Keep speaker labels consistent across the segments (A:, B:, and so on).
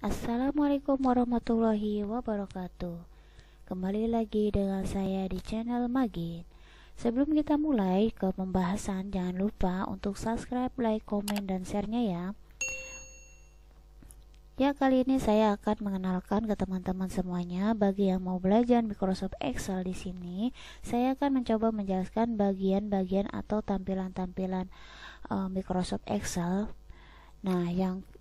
A: Assalamualaikum warahmatullahi wabarakatuh. Kembali lagi dengan saya di channel Magin. Sebelum kita mulai ke pembahasan, jangan lupa untuk subscribe, like, komen, dan share-nya ya. Ya, kali ini saya akan mengenalkan ke teman-teman semuanya. Bagi yang mau belajar Microsoft Excel di sini, saya akan mencoba menjelaskan bagian-bagian atau tampilan-tampilan Microsoft Excel. Nah,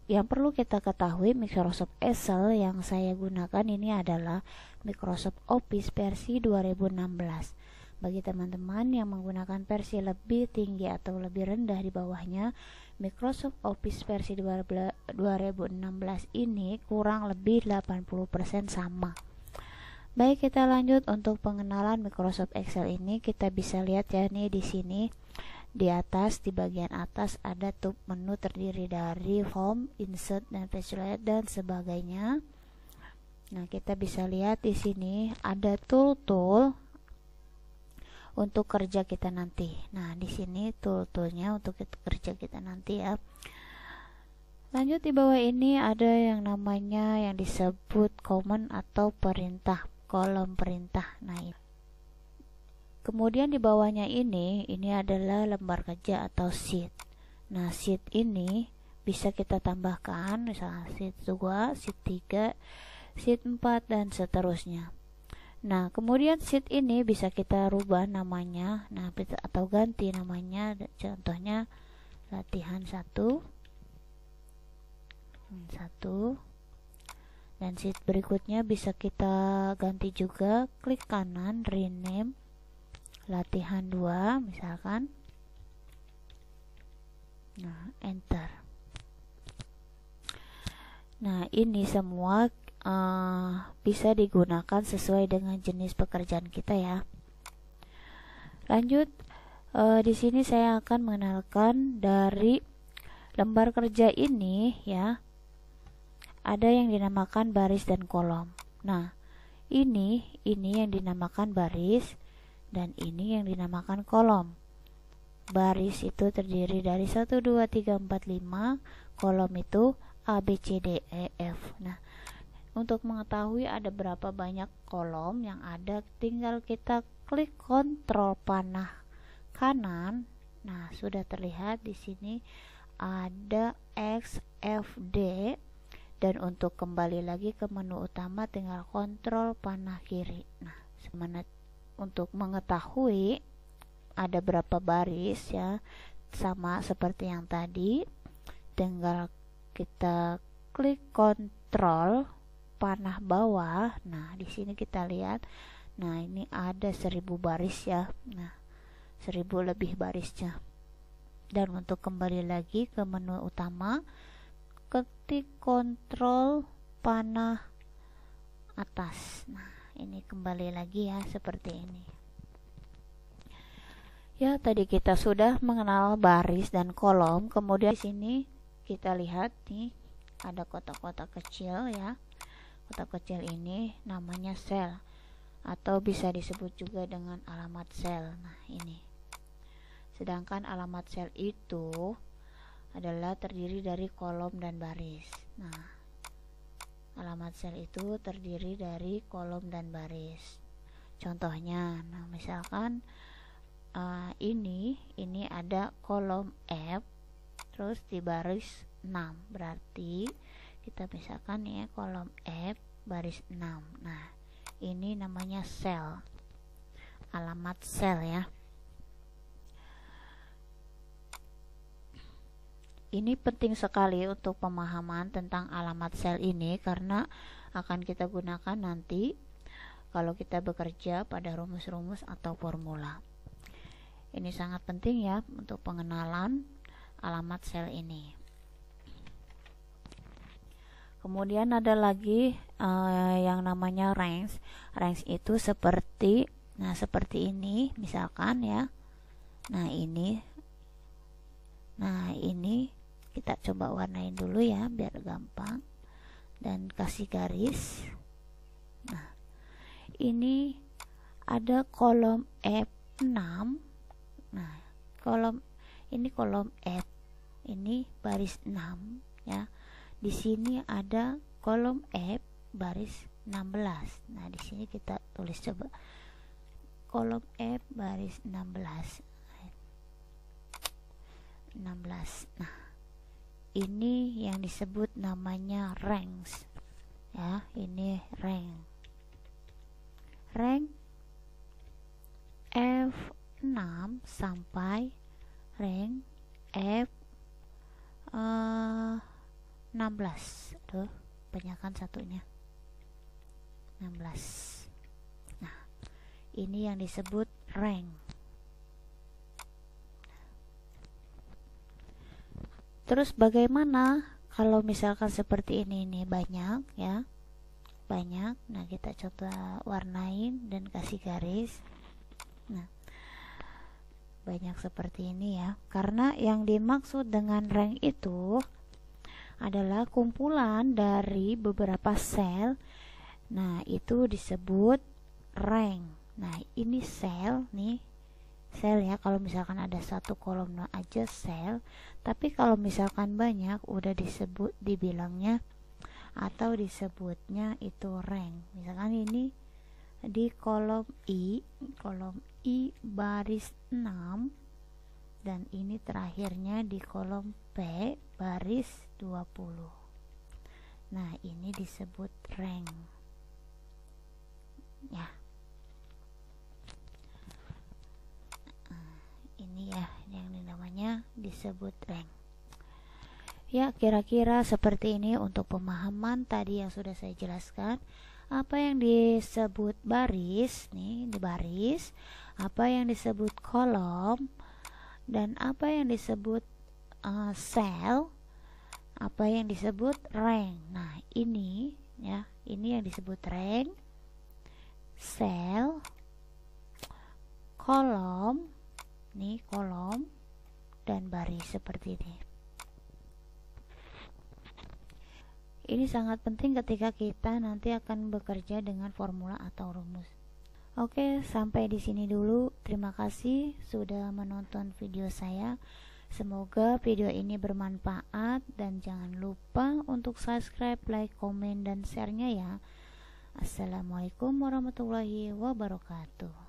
A: yang perlu kita ketahui, Microsoft Excel yang saya gunakan ini adalah Microsoft Office versi 2016. Bagi teman-teman yang menggunakan versi lebih tinggi atau lebih rendah di bawahnya, Microsoft Office versi 2016 ini kurang lebih 80% sama. Baik, kita lanjut untuk pengenalan Microsoft Excel ini. Kita bisa lihat ya nih di sini. Di atas, di bagian atas ada tab menu terdiri dari Home, Insert, dan Visualize dan sebagainya. Nah, kita bisa lihat di sini ada tool-tool untuk kerja kita nanti. Nah, di sini tool-toolnya untuk kerja kita nanti ya. Lanjut, di bawah ini ada yang namanya yang disebut command atau perintah, kolom perintah. Nah, kemudian di bawahnya ini adalah lembar kerja atau sheet. Nah, sheet ini bisa kita tambahkan, misalnya sheet 2, sheet 3, sheet 4, dan seterusnya. Nah, kemudian sheet ini bisa kita rubah namanya, atau ganti namanya. Contohnya latihan 1, dan sheet berikutnya bisa kita ganti juga, klik kanan, rename, latihan 2 misalkan. Nah, enter. Nah, ini semua bisa digunakan sesuai dengan jenis pekerjaan kita ya. Lanjut, di sini saya akan mengenalkan dari lembar kerja ini ya. Ada yang dinamakan baris dan kolom. Nah, ini yang dinamakan baris dan ini yang dinamakan kolom. Baris itu terdiri dari 1, 2, 3, 4, 5. Kolom itu A, B, C, D, E, F. Nah, untuk mengetahui ada berapa banyak kolom yang ada, tinggal kita klik kontrol panah kanan. Nah, sudah terlihat di sini ada X, F, D. Dan untuk kembali lagi ke menu utama, tinggal kontrol panah kiri. Nah, untuk mengetahui ada berapa baris ya, sama seperti yang tadi, tinggal kita klik kontrol panah bawah. Nah, di sini kita lihat, nah ini ada 1000 baris ya. Nah, 1000 lebih barisnya. Dan untuk kembali lagi ke menu utama, ketik kontrol panah atas. Nah, ini kembali lagi ya seperti ini. Ya, tadi kita sudah mengenal baris dan kolom. Kemudian di sini kita lihat nih ada kotak-kotak kecil ya. Kotak kecil ini namanya sel atau bisa disebut juga dengan alamat sel. Nah, ini. Sedangkan alamat sel itu adalah terdiri dari kolom dan baris. Nah, alamat sel itu terdiri dari kolom dan baris. Contohnya, nah misalkan ini ada kolom F, terus di baris 6, berarti kita misalkan ya kolom F baris 6. Nah, ini namanya sel, alamat sel ya. Ini penting sekali untuk pemahaman tentang alamat sel ini karena akan kita gunakan nanti kalau kita bekerja pada rumus-rumus atau formula. Ini sangat penting ya untuk pengenalan alamat sel ini. Kemudian ada lagi yang namanya range. Range itu seperti ini misalkan ya. Nah, ini kita coba warnain dulu ya biar gampang, dan kasih garis. Nah, ini ada kolom F6. Nah, kolom F, ini baris 6 ya. Di sini ada kolom F baris 16. Nah, di sini kita tulis coba kolom F baris 16. Nah, ini yang disebut namanya ranks ya, ini rank F6 sampai rank F16. Aduh, banyakkan satunya, 16. Nah, ini yang disebut rank. Terus bagaimana kalau misalkan seperti ini banyak ya, banyak. Nah, kita coba warnain dan kasih garis. Nah, banyak seperti ini ya, karena yang dimaksud dengan rank itu adalah kumpulan dari beberapa sel. Nah, itu disebut rank. Nah, ini sel nih, sel ya. Kalau misalkan ada satu kolom aja sel, tapi kalau misalkan banyak udah dibilangnya atau disebutnya itu rank. Misalkan ini di kolom I baris 6, dan ini terakhirnya di kolom P baris 20. Nah, ini disebut rank ya. Ini ya yang namanya disebut rank ya. Kira-kira seperti ini untuk pemahaman tadi yang sudah saya jelaskan. Apa yang disebut baris nih, di baris, apa yang disebut kolom, dan apa yang disebut sel, apa yang disebut rank. Nah, ini ya, ini yang disebut rank, sel, kolom nih, kolom dan baris seperti ini. Ini sangat penting ketika kita nanti akan bekerja dengan formula atau rumus. Oke, sampai di sini dulu. Terima kasih sudah menonton video saya. Semoga video ini bermanfaat, dan jangan lupa untuk subscribe, like, komen, dan share-nya ya. Assalamualaikum warahmatullahi wabarakatuh.